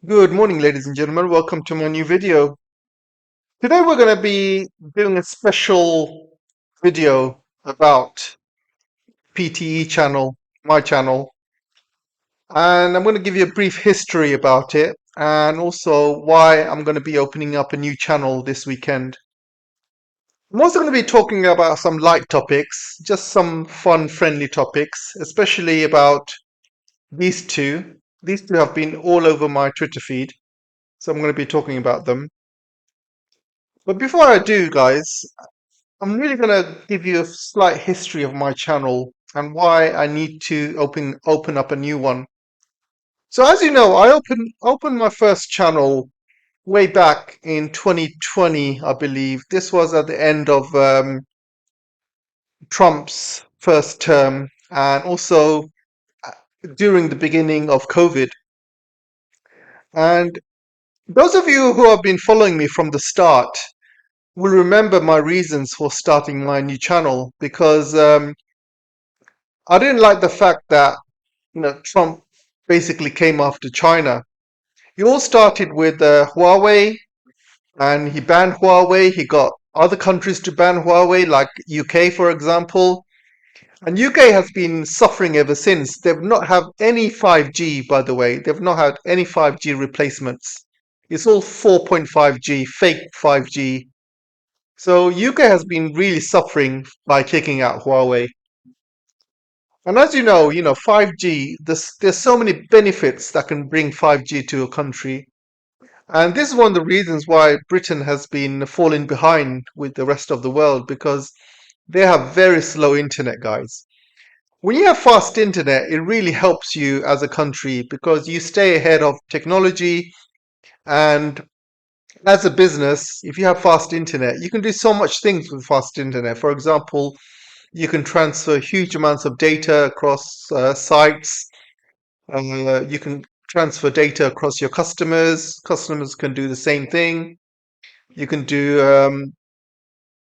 Good morning, ladies and gentlemen. Welcome to my new video. Today we're going to be doing a special video about PTE channel, my channel, and I'm going to give you a brief history about it and also why I'm going to be opening up a new channel this weekend. I'm also going to be talking about some light topics, just some fun, friendly topics, especially about these two. These two have been all over my Twitter feed, so I'm going to be talking about them. But before I do, guys, I'm really gonna give you a slight history of my channel and why I need to open up a new one. So as you know, I opened my first channel way back in 2020, I believe. This was at the end of Trump's first term and also during the beginning of COVID. And those of you who have been following me from the start will remember my reasons for starting my new channel because I didn't like the fact that Trump basically came after China. It all started with Huawei, and he banned Huawei. He got other countries to ban Huawei, like UK, for example. And UK has been suffering ever since. They've not had any 5G, by the way. They've not had any 5G replacements. It's all 4.5G, fake 5G. So UK has been really suffering by kicking out Huawei. And as you know, 5G, there's so many benefits that can bring 5G to a country. And this is one of the reasons why Britain has been falling behind with the rest of the world because they have very slow internet, guys. When you have fast internet, it really helps you as a country because you stay ahead of technology. And as a business, if you have fast internet, you can do so much things with fast internet. For example, you can transfer huge amounts of data across sites. You can transfer data across your customers. Customers can do the same thing. You can do,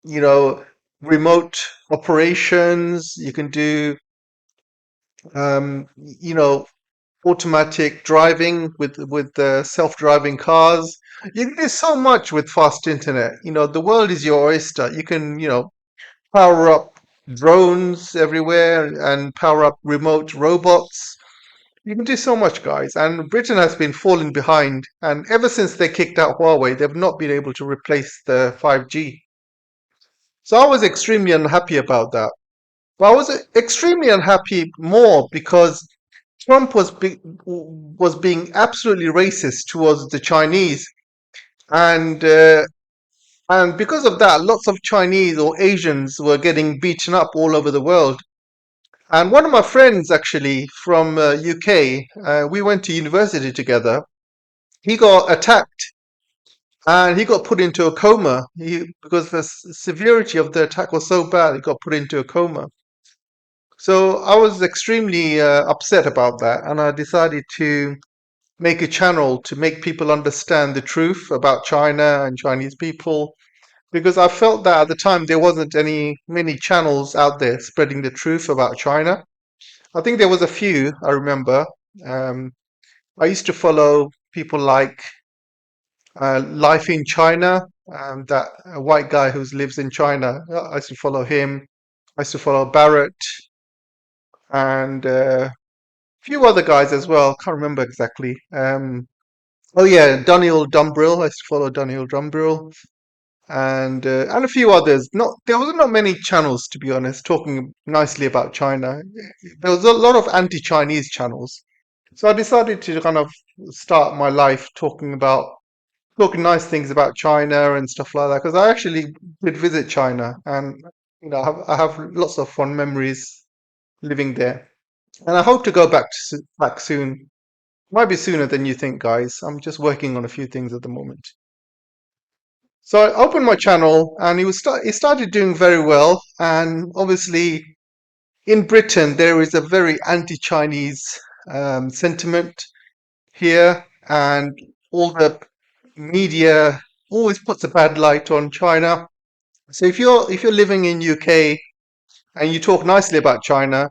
you know, remote operations. You can do, you know, automatic driving with self-driving cars. You can do so much with fast internet. The world is your oyster. You can, power up drones everywhere and power up remote robots. You can do so much, guys. And Britain has been falling behind. And ever since they kicked out Huawei, they've not been able to replace the 5G. So I was extremely unhappy about that. But I was extremely unhappy more because Trump was being absolutely racist towards the Chinese. And and because of that, lots of Chinese or Asians were getting beaten up all over the world. And one of my friends, actually from UK, we went to university together. He got attacked and he got put into a coma. Because the severity of the attack was so bad, he got put into a coma. So I was extremely upset about that, and I decided to make a channel to make people understand the truth about China and Chinese people. Because I felt that at the time there wasn't many channels out there spreading the truth about China. I think there was a few, I remember. Um, I used to follow people like Life in China, that white guy who lives in China. I used to follow him. I used to follow Barrett and a few other guys as well. Can't remember exactly. Oh yeah, Daniel Dumbrill. I used to follow Daniel Dumbrill and a few others. Not there was not many channels, to be honest, talking nicely about China. There was a lot of anti-Chinese channels. So I decided to kind of start my life talking nice things about China and stuff like that because I actually did visit China and I have lots of fond memories living there. And I hope to go back soon. Might be sooner than you think, guys. I'm just working on a few things at the moment. So I opened my channel and it started doing very well. And obviously in Britain there is a very anti-Chinese sentiment here, and all the media always puts a bad light on China. So if you're living in UK and you talk nicely about China,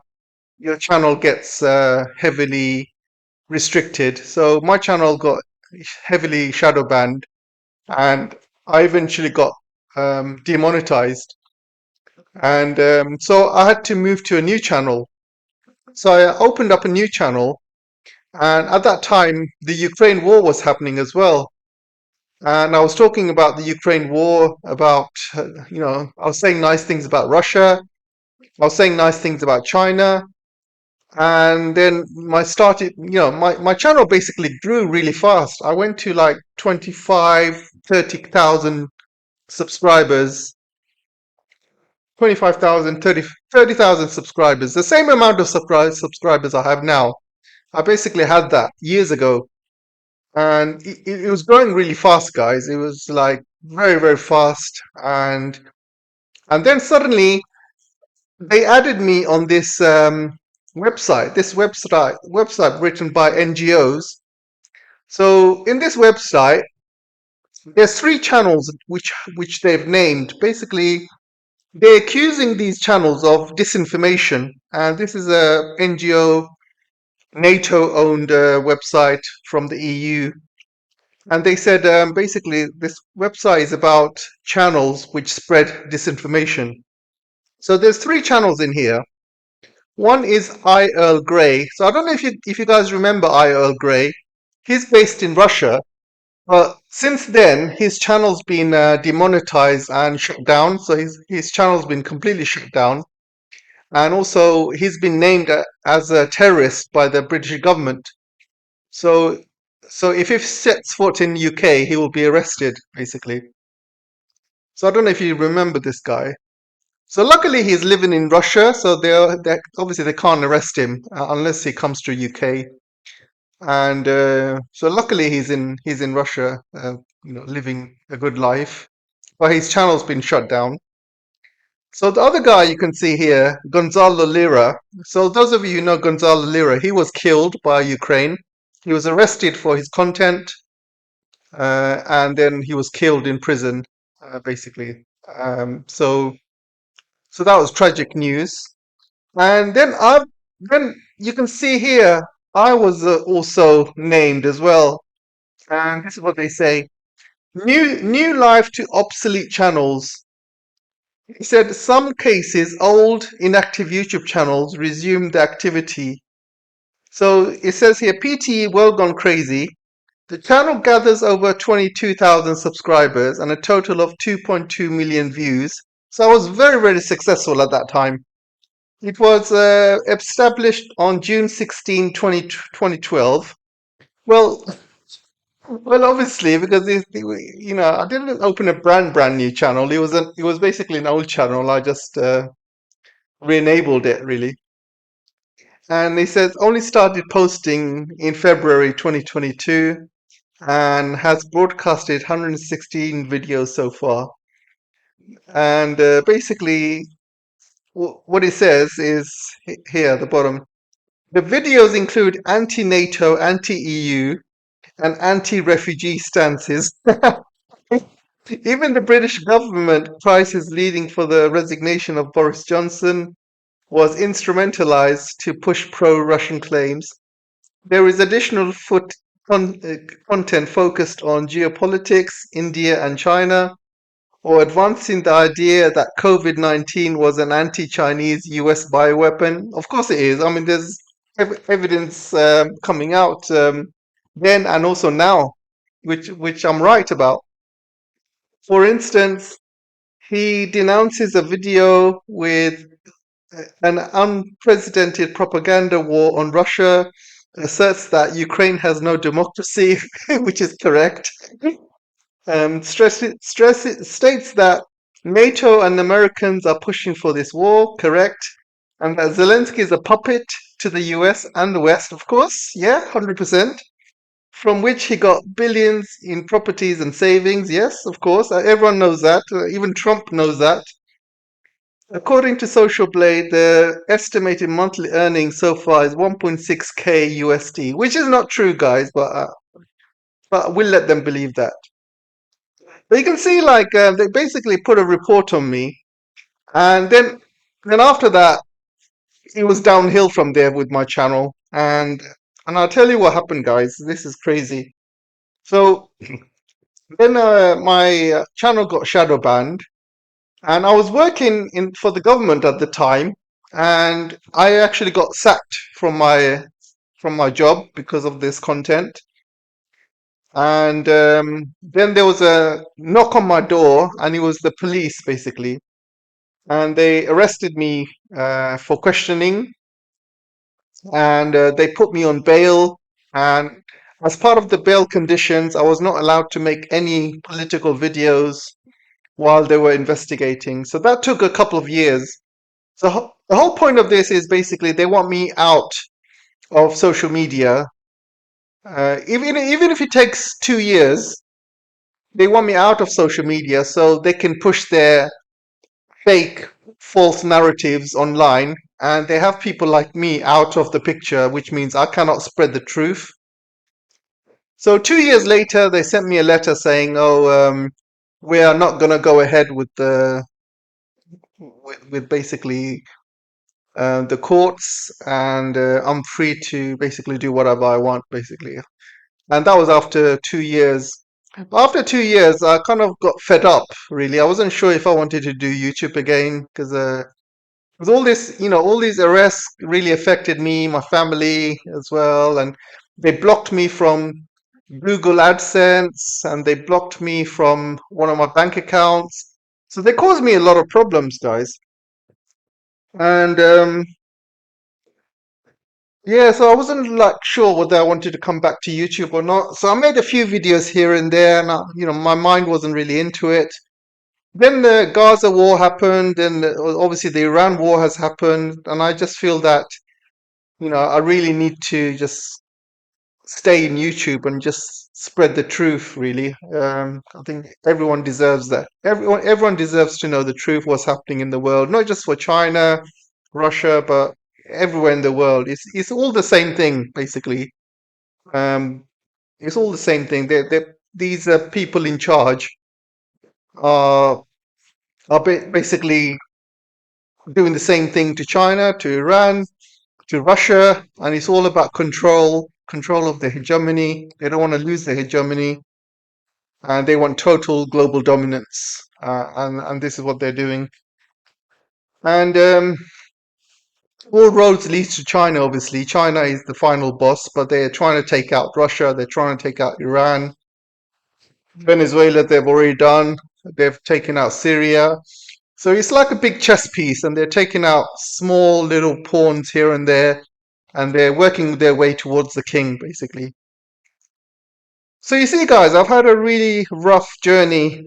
your channel gets heavily restricted. So my channel got heavily shadow banned, and I eventually got demonetized. And so I had to move to a new channel. So I opened up a new channel, and at that time, the Ukraine war was happening as well. And I was talking about the Ukraine war, about, I was saying nice things about Russia. I was saying nice things about China. And then my channel basically grew really fast. I went to like 25, 30,000 subscribers, 25,000, 30,000 subscribers, the same amount of subscribers I have now. I basically had that years ago. And it was growing really fast, guys. It was like very, very fast. And then suddenly they added me on this website written by NGOs. So in this website, there's three channels which they've named. Basically, they're accusing these channels of disinformation, and this is a NGO NATO-owned website from the EU. And they said basically this website is about channels which spread disinformation. So there's three channels in here. One is I Earl Grey. So I don't know if you guys remember I Earl Grey. He's based in Russia, but since then his channel's been demonetized and shut down. So his channel's been completely shut down, and also he's been named as a terrorist by the British government. So so if he sets foot in UK, he will be arrested basically. So I don't know if you remember this guy. So luckily he's living in Russia, so they obviously they can't arrest him unless he comes to UK. And so luckily he's in Russia, living a good life. But his channel's been shut down. So the other guy you can see here, Gonzalo Lira. So those of you who know Gonzalo Lira, he was killed by Ukraine. He was arrested for his content, and then he was killed in prison, basically. So that was tragic news. And then you can see here, I was also named as well. And this is what they say: new life to obsolete channels. He said some cases old inactive YouTube channels resumed activity. So it says here PTE well gone crazy. The channel gathers over 22,000 subscribers and a total of 2.2 million views. So I was very, very successful at that time. It was established on June 16, 2012. Well, well, obviously, because I didn't open a brand new channel. It was basically an old channel. I just re-enabled it really, and it says only started posting in February 2022 and has broadcasted 116 videos so far. And basically, what it says is here at the bottom. The videos include anti-NATO, anti-EU, and anti-refugee stances. Even the British government crisis leading for the resignation of Boris Johnson was instrumentalized to push pro-Russian claims. There is additional content focused on geopolitics, India and China, or advancing the idea that COVID-19 was an anti-Chinese US bioweapon. Of course it is. I mean, there's evidence coming out then and also now, which I'm right about. For instance, he denounces a video with an unprecedented propaganda war on Russia, asserts that Ukraine has no democracy, which is correct. States that NATO and Americans are pushing for this war, correct, and that Zelensky is a puppet to the US and the West, of course, yeah, 100%, from which he got billions in properties and savings, yes, of course, everyone knows that, even Trump knows that. According to Social Blade, the estimated monthly earnings so far is 1.6k USD, which is not true, guys, but we'll let them believe that. But you can see, like, they basically put a report on me, and then after that, it was downhill from there with my channel. And I'll tell you what happened, guys. This is crazy. So then my channel got shadow banned, and I was working in for the government at the time, and I actually got sacked from my job because of this content. And then there was a knock on my door, and it was the police basically, and they arrested me for questioning, and they put me on bail. And as part of the bail conditions, I was not allowed to make any political videos while they were investigating. So that took a couple of years. So the whole point of this is basically they want me out of social media. Even if it takes 2 years, they want me out of social media so they can push their fake, false narratives online. And they have people like me out of the picture, which means I cannot spread the truth. So 2 years later, they sent me a letter saying, "Oh, we are not going to go ahead with with basically the courts, and I'm free to basically do whatever I want, basically." And that was after 2 years. After 2 years, I kind of got fed up. Really, I wasn't sure if I wanted to do YouTube again because all this, all these arrests really affected me, my family as well, and they blocked me from Google AdSense, and they blocked me from one of my bank accounts. So they caused me a lot of problems, guys. And yeah, so I wasn't like sure whether I wanted to come back to YouTube or not. So I made a few videos here and there, and my mind wasn't really into it. Then the Gaza war happened, and obviously the Iran war has happened, and I just feel that I really need to just stay in YouTube and just spread the truth. Really, I think everyone deserves that. Everyone deserves to know the truth, what's happening in the world, not just for China, Russia, but everywhere in the world. It's all the same thing, basically. Um, it's all the same thing. These people in charge are basically doing the same thing to China, to Iran, to Russia, and it's all about control of the hegemony. They don't want to lose the hegemony, and they want total global dominance. And this is what they're doing. And all roads lead to China. Obviously, China is the final boss, but they're trying to take out Russia. They're trying to take out Iran, Venezuela. They've already done. They've taken out Syria. So it's like a big chess piece, and they're taking out small little pawns here and there, and they're working their way towards the king, basically. So you see, guys, I've had a really rough journey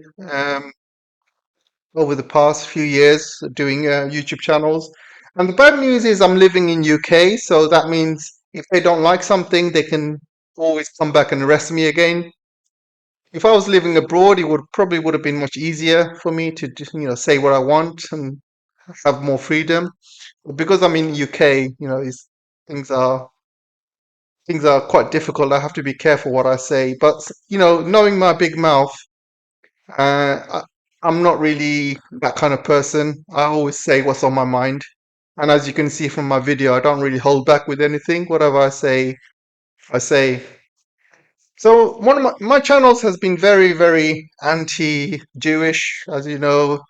over the past few years doing YouTube channels. And the bad news is I'm living in UK, so that means if they don't like something, they can always come back and arrest me again. If I was living abroad, it would have been much easier for me to just, say what I want and have more freedom. But because I'm in UK, things are things are quite difficult. I have to be careful what I say. But knowing my big mouth, I, I'm not really that kind of person. I always say what's on my mind. And as you can see from my video, I don't really hold back with anything. Whatever I say, I say. So one of my channels has been very, very anti-Jewish, as you know,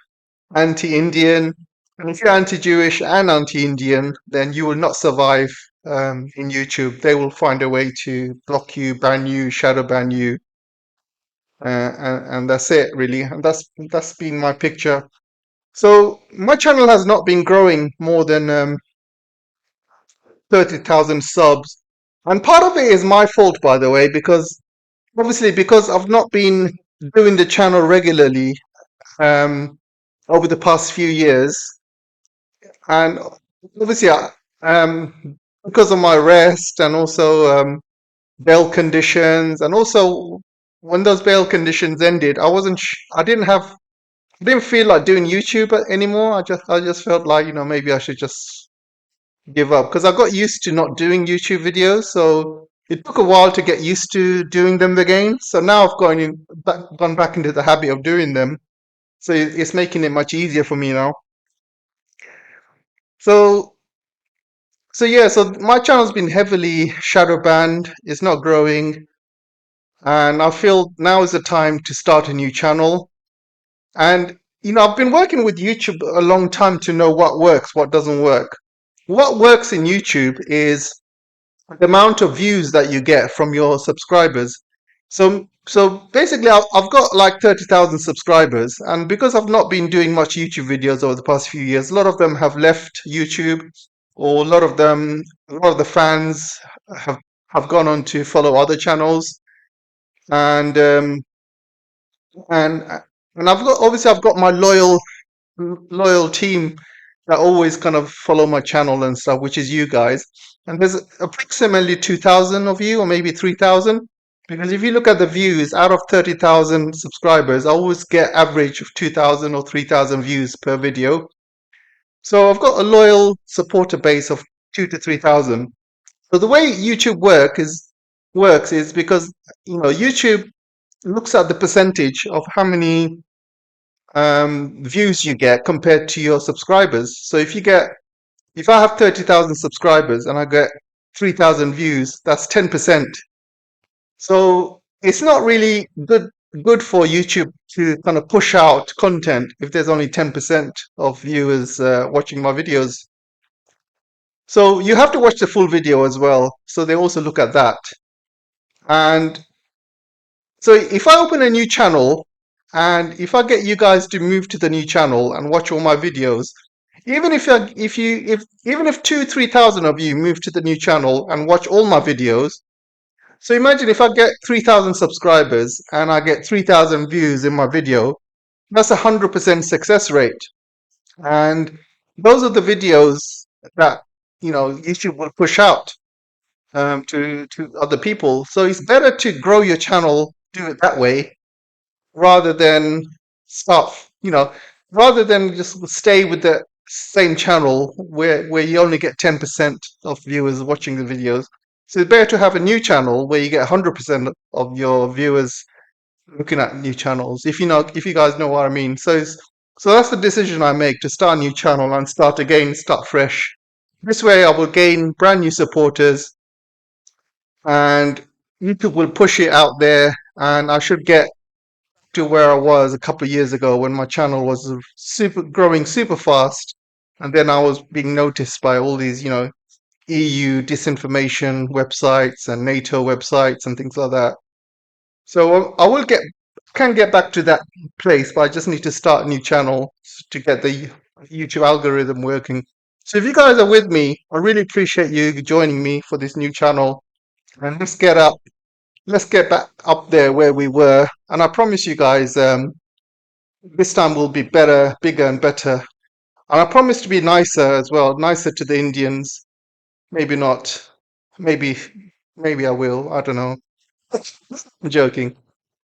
anti-Indian. And if you're anti-Jewish and anti-Indian, then you will not survive in YouTube. They will find a way to block you, ban you, shadow ban you, and that's it, really. And that's been my picture. So my channel has not been growing more than 30,000 subs, and part of it is my fault, by the way, because obviously because I've not been doing the channel regularly um, over the past few years, and obviously because of my rest and also bail conditions, and also when those bail conditions ended, I didn't feel like doing YouTube anymore. I just felt like maybe I should just give up because I got used to not doing YouTube videos. So it took a while to get used to doing them again. So now I've gone back into the habit of doing them. So it's making it much easier for me now. So so yeah, so my channel's been heavily shadow banned. It's not growing. and I feel now is the time to start a new channel. And I've been working with YouTube a long time to know what works, what doesn't work. What works in YouTube is the amount of views that you get from your subscribers. So basically, I've got like 30,000 subscribers, and because I've not been doing much YouTube videos over the past few years, a lot of them have left YouTube, or a lot of the fans have have gone on to follow other channels, and and and I've got my loyal team that always kind of follow my channel and stuff, which is you guys. And there's approximately 2,000 of you, or maybe 3,000. Because if you look at the views, out of 30,000 subscribers, I always get average of 2,000 or 3,000 views per video. So I've got a loyal supporter base of 2 to 3,000. So the way works is because YouTube looks at the percentage of how many views you get compared to your subscribers. So if I have 30,000 subscribers and I get 3,000 views, that's 10%. So it's not really good for YouTube to kind of push out content if there's only 10% of viewers watching my videos. So you have to watch the full video as well. So they also look at that. And so if I open a new channel and if I get you guys to move to the new channel and watch all my videos, even if 3,000 of you move to the new channel and watch all my videos, so imagine if I get 3,000 subscribers and I get 3,000 views in my video, that's 100% success rate. And those are the videos that YouTube will push out to other people. So it's better to grow your channel, do it that way, rather than start, rather than just stay with the same channel where you only get 10% of viewers watching the videos. So it's better to have a new channel where you get 100% of your viewers looking at new channels. If you guys know what I mean. So that's the decision I make, to start a new channel and start again, start fresh. This way I will gain brand new supporters, and YouTube will push it out there, and I should get to where I was a couple of years ago when my channel was growing super fast, and then I was being noticed by all these, EU disinformation websites and NATO websites and things like that. So I will can get back to that place, but I just need to start a new channel to get the YouTube algorithm working. So if you guys are with me, I really appreciate you joining me for this new channel, and let's get back up there where we were. And I promise you guys, this time will be better, bigger, and better. And I promise to be nicer as well, nicer to the Indians. Maybe not. Maybe, maybe I will. I don't know. I'm joking.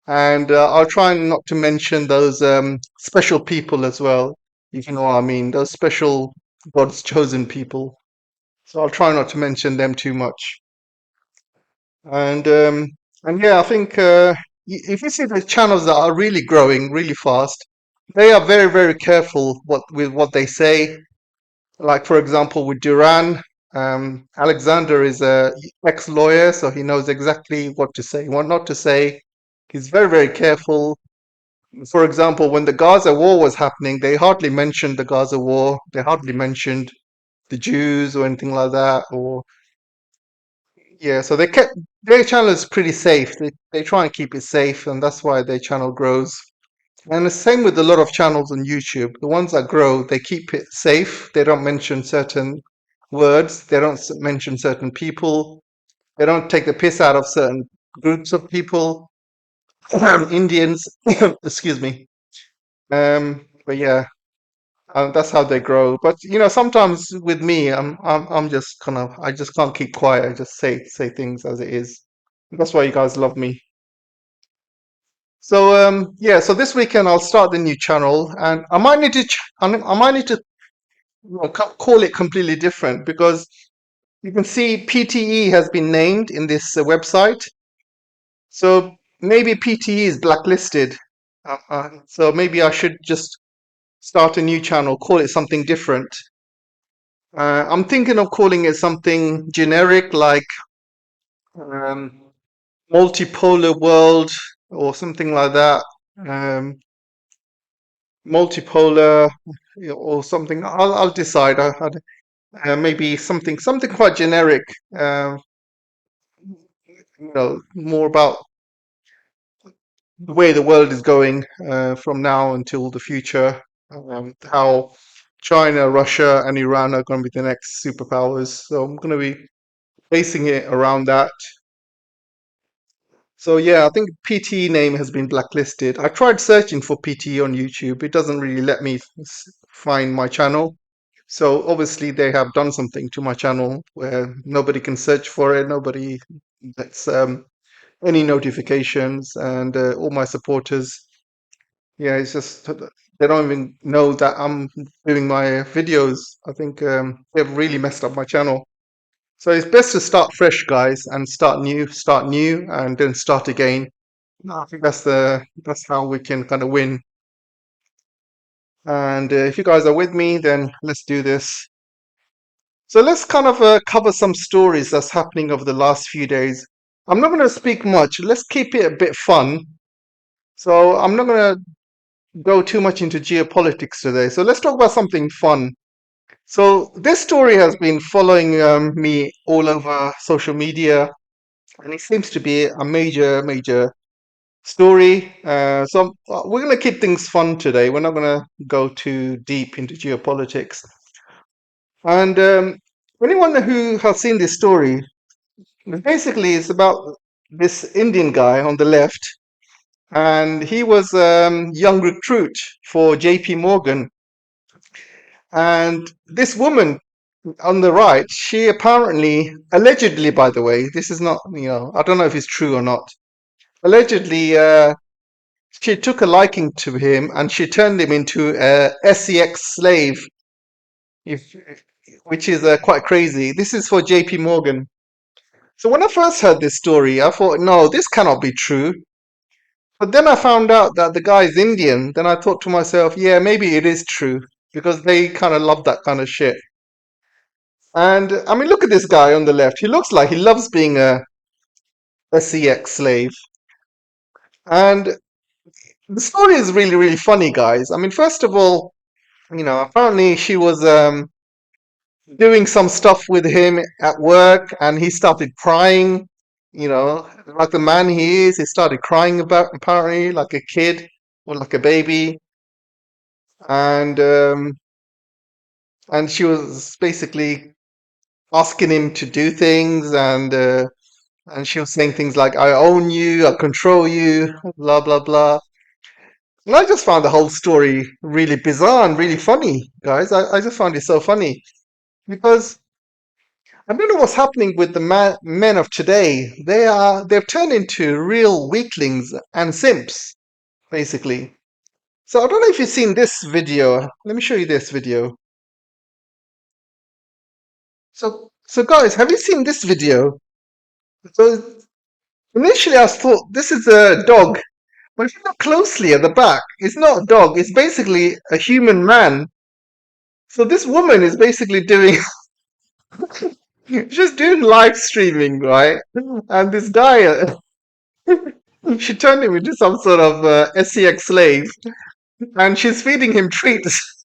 And I'll try not to mention those special people as well, if you know what I mean. Those special God's chosen people. So I'll try not to mention them too much. And yeah, I think if you see the channels that are really growing really fast, they are very, very careful with what they say. Like for example, with Duran, Alexander is a ex-lawyer, so he knows exactly what to say, what not to say. He's very, very careful. For example, when the Gaza war was happening, they hardly mentioned the Gaza war. They hardly mentioned the Jews or anything like that. Or yeah, so they kept their channel is pretty safe. They try and keep it safe, and that's why their channel grows. And the same with a lot of channels on YouTube. The ones that grow, they keep it safe. They don't mention certain words. They don't mention certain people. They don't take the piss out of certain groups of people. Indians, excuse me. But yeah, that's how they grow. But sometimes with me, I'm just I just can't keep quiet. I just say things as it is. That's why you guys love me. So yeah, so this weekend I'll start the new channel, and I might need to call it completely different, because you can see PTE has been named in this website. So maybe PTE is blacklisted. So maybe I should just start a new channel, call it something different. I'm thinking of calling it something generic, like um, multipolar world or something like that. Um, multipolar, or something. I'll decide. Maybe something quite generic. Uh, more about the way the world is going from now until the future. How China, Russia, and Iran are going to be the next superpowers. So I'm going to be basing it around that. So yeah, I think PTE name has been blacklisted. I tried searching for PTE on YouTube. It doesn't really let me find my channel. So obviously they have done something to my channel where nobody can search for it. Nobody gets any notifications, and all my supporters. Yeah, it's just they don't even know that I'm doing my videos. I think they've really messed up my channel. So it's best to start fresh, guys, and start new, and then start again. No, I think that's how we can kind of win. And if you guys are with me, then let's do this. So let's kind of cover some stories that's happening over the last few days. I'm not going to speak much. Let's keep it a bit fun. So I'm not going to go too much into geopolitics today. So let's talk about something fun. So this story has been following me all over social media, and it seems to be a major story. So we're going to keep things fun today. We're not going to go too deep into geopolitics. And anyone who has seen this story, basically it's about this Indian guy on the left, and he was young recruit for JPMorgan. And this woman on the right, she apparently, allegedly, by the way, this is not, I don't know if it's true or not. Allegedly, she took a liking to him and she turned him into a SEX slave, if, which is quite crazy. This is for JP Morgan. So when I first heard this story, I thought, no, this cannot be true. But then I found out that the guy is Indian. Then I thought to myself, yeah, maybe it is true because they kind of love that kind of shit. And I mean, look at this guy on the left. He looks like he loves being a CX slave. And the story is really funny, guys. I mean, first of all, apparently she was doing some stuff with him at work, and he started crying. Like the man he is, he started crying about apparently like a kid or like a baby, and and she was basically asking him to do things, and she was saying things like, I own you, I control you, blah, blah, blah. And I just found the whole story really bizarre and really funny, guys. I just found it so funny because I don't know what's happening with the men of today. They've turned into real weaklings and simps, basically. So I don't know if you've seen this video. Let me show you this video. So guys, have you seen this video? So initially I thought this is a dog. But if you look closely at the back, it's not a dog, it's basically a human man. So this woman is basically doing, she's doing live streaming, right? And this guy, she turned him into some sort of SEX slave, and she's feeding him treats.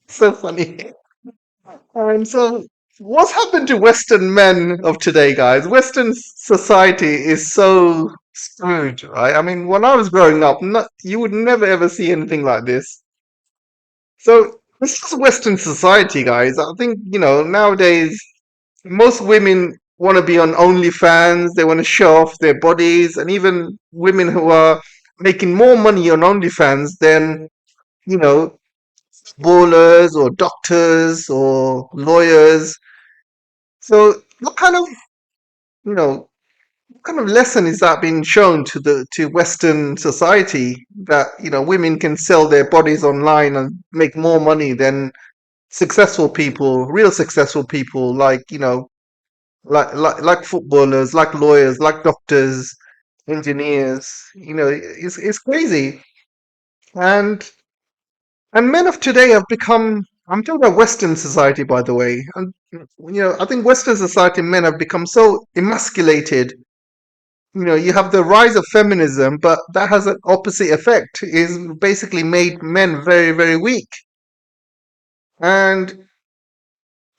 So funny. And so, what's happened to Western men of today, guys? Western society is so screwed, right? I mean, when I was growing up, you would never ever see anything like this. So this is Western society, guys. I think, nowadays most women want to be on OnlyFans, they want to show off their bodies, and even women who are making more money on OnlyFans than, you know, ballers or doctors or lawyers. So you know, what kind of lesson is that being shown to Western society that, women can sell their bodies online and make more money than successful people, real successful people, like like footballers, like lawyers, like doctors, engineers. It's crazy. And and men of today have become. I'm talking about Western society, by the way. And I think Western society men have become so emasculated You have the rise of feminism, but that has an opposite effect. Is basically made men very, very weak, and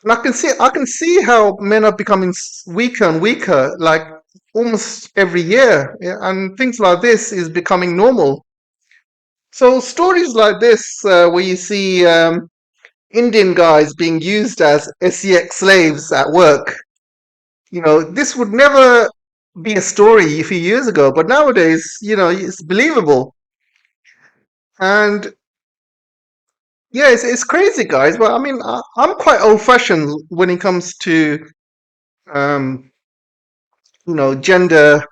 I can see how men are becoming weaker and weaker, like almost every year, yeah, and things like this is becoming normal. So stories like this, where you see Indian guys being used as SEX slaves at work, this would never be a story a few years ago, but nowadays, it's believable. And yeah, it's crazy, guys. But I mean, I'm quite old-fashioned when it comes to um, gender,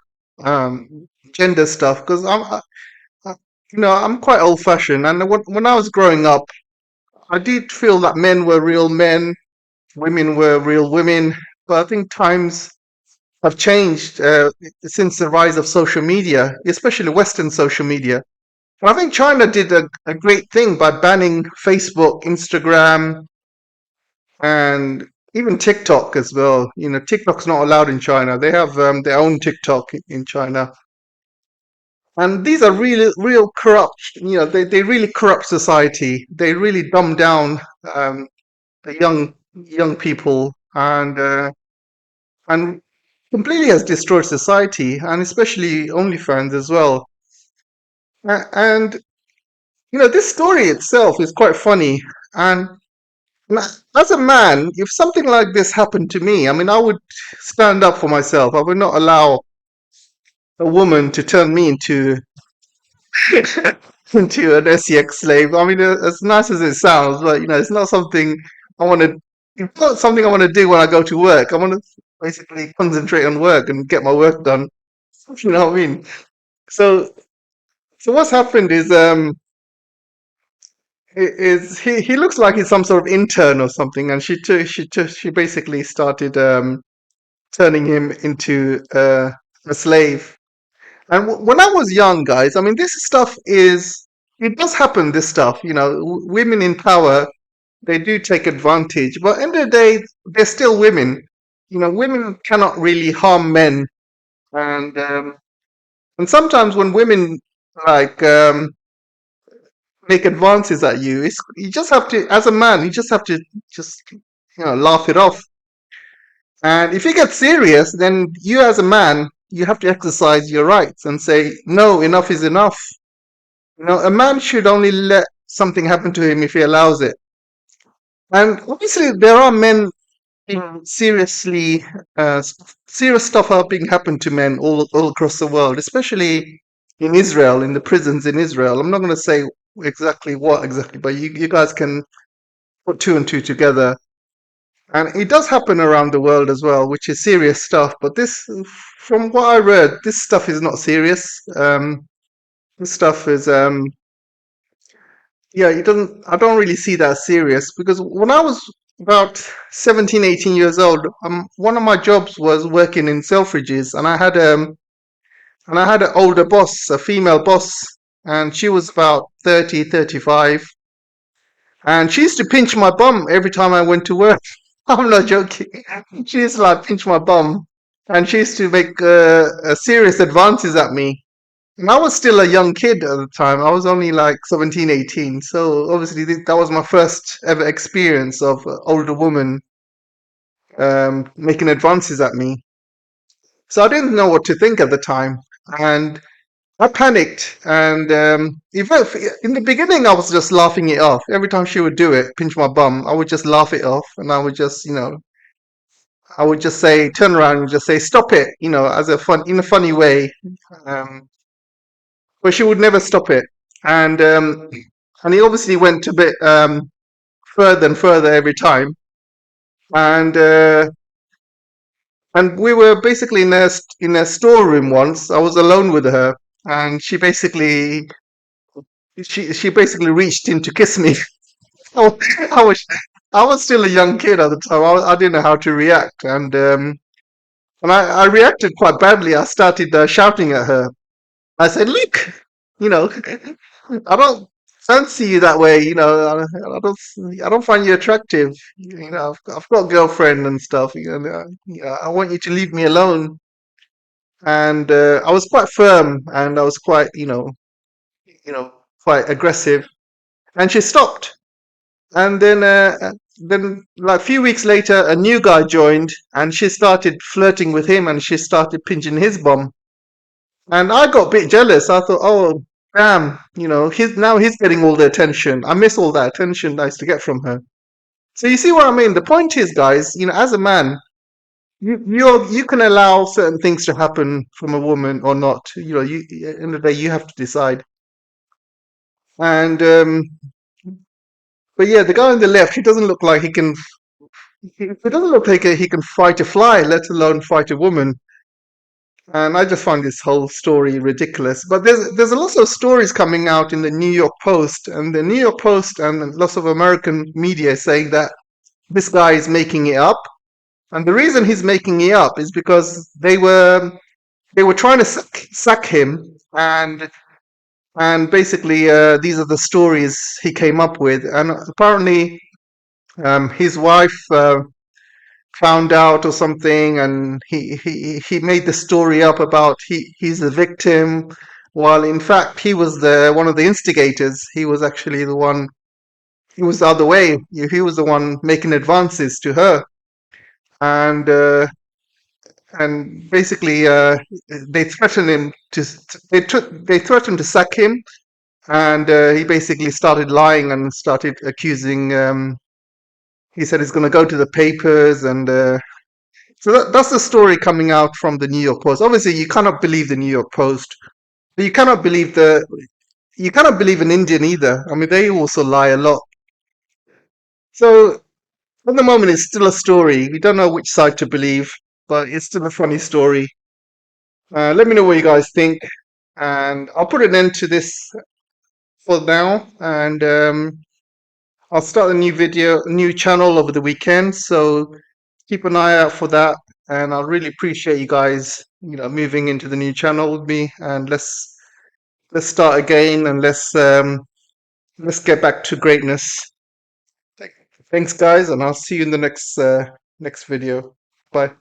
gender stuff, because I- I'm quite old-fashioned, and when I was growing up, I did feel that men were real men, women were real women. But I think times have changed since the rise of social media, especially Western social media. And I think China did a great thing by banning Facebook, Instagram, and even TikTok as well. TikTok's not allowed in China. They have their own TikTok in China. And these are really, real corrupt, they really corrupt society. They really dumb down the young people, and completely has destroyed society, and especially OnlyFans as well. And this story itself is quite funny. And as a man, if something like this happened to me, I mean, I would stand up for myself. I would not allow a woman to turn me into into an SEX slave. I mean, as nice as it sounds, but it's not something I want to. It's not something I want to do when I go to work. I want to basically concentrate on work and get my work done. You know what I mean? So, so what's happened is he looks like he's some sort of intern or something, and she basically started turning him into a slave. And when I was young, guys, I mean, this stuff it does happen. This stuff, women in power, they do take advantage, but end of the day, they're still women. Women cannot really harm men, and sometimes when women like make advances at you, you just have to, as a man, you just have to just laugh it off. And if you get serious, then you as a man, you have to exercise your rights and say, no, enough is enough. A man should only let something happen to him if he allows it. And obviously, there are men being uh, serious stuff are being happened to men all across the world, especially in Israel, in the prisons in Israel. I'm not going to say exactly what exactly, but you guys can put two and two together. And it does happen around the world as well, which is serious stuff. But from what I read, this stuff is not serious. This stuff is, yeah, it doesn't. I don't really see that as serious, because when I was about 17, 18 years old, one of my jobs was working in Selfridges, and I had an older boss, a female boss, and she was about 30, 35. And she used to pinch my bum every time I went to work. I'm not joking. She used to like pinch my bum, and she used to make serious advances at me. And I was still a young kid at the time. I was only like 17, 18. So obviously that was my first ever experience of an older woman making advances at me. So I didn't know what to think at the time. And I panicked, and even in the beginning, I was just laughing it off. Every time she would do it, pinch my bum, I would just laugh it off, and I would just say, turn around and just say, "Stop it," as in a funny way. Um, but she would never stop it, and and it obviously went a bit further and further every time, and and we were basically in a storeroom once. I was alone with her, and she basically reached in to kiss me. I I was I was still a young kid at the time. I didn't know how to react, and I reacted quite badly. I started shouting at her. I said, "Look, you know, I don't fancy you that way. I don't find you attractive. I've got a girlfriend and stuff. I want you to leave me alone." and I was quite firm, and I was quite, quite aggressive, and she stopped. And then like a few weeks later, a new guy joined, and she started flirting with him, and she started pinching his bum. And I got a bit jealous. I thought, oh, damn, he's getting all the attention. I miss all that attention I used to get from her. So you see what I mean? The point is, guys, as a man, you can allow certain things to happen from a woman or not. At the end of the day, you have to decide. And but yeah, the guy on the left, he doesn't look like he can. He doesn't look like he can fight a fly, let alone fight a woman. And I just find this whole story ridiculous. But there's a lot of stories coming out in the New York Post, and the New York Post and lots of American media saying that this guy is making it up. And the reason he's making it up is because they were trying to sack him, and basically these are the stories he came up with. And apparently his wife found out or something, and he made the story up about he's the victim, while in fact he was the one of the instigators. He was actually the one. He was the other way. He was the one making advances to her, and basically they threatened him to. They threatened to sack him, and he basically started lying and started accusing. He said he's going to go to the papers, and so that's the story coming out from the New York Post. Obviously, you cannot believe the New York Post, but you cannot believe an Indian either. I mean, they also lie a lot. So at the moment, it's still a story. We don't know which side to believe, but it's still a funny story. Let me know what you guys think, and I'll put an end to this for now. And I'll start a new channel over the weekend. So keep an eye out for that. And I really appreciate you guys, moving into the new channel with me. And let's start again, and let's get back to greatness. Thanks, guys, and I'll see you in the next video. Bye.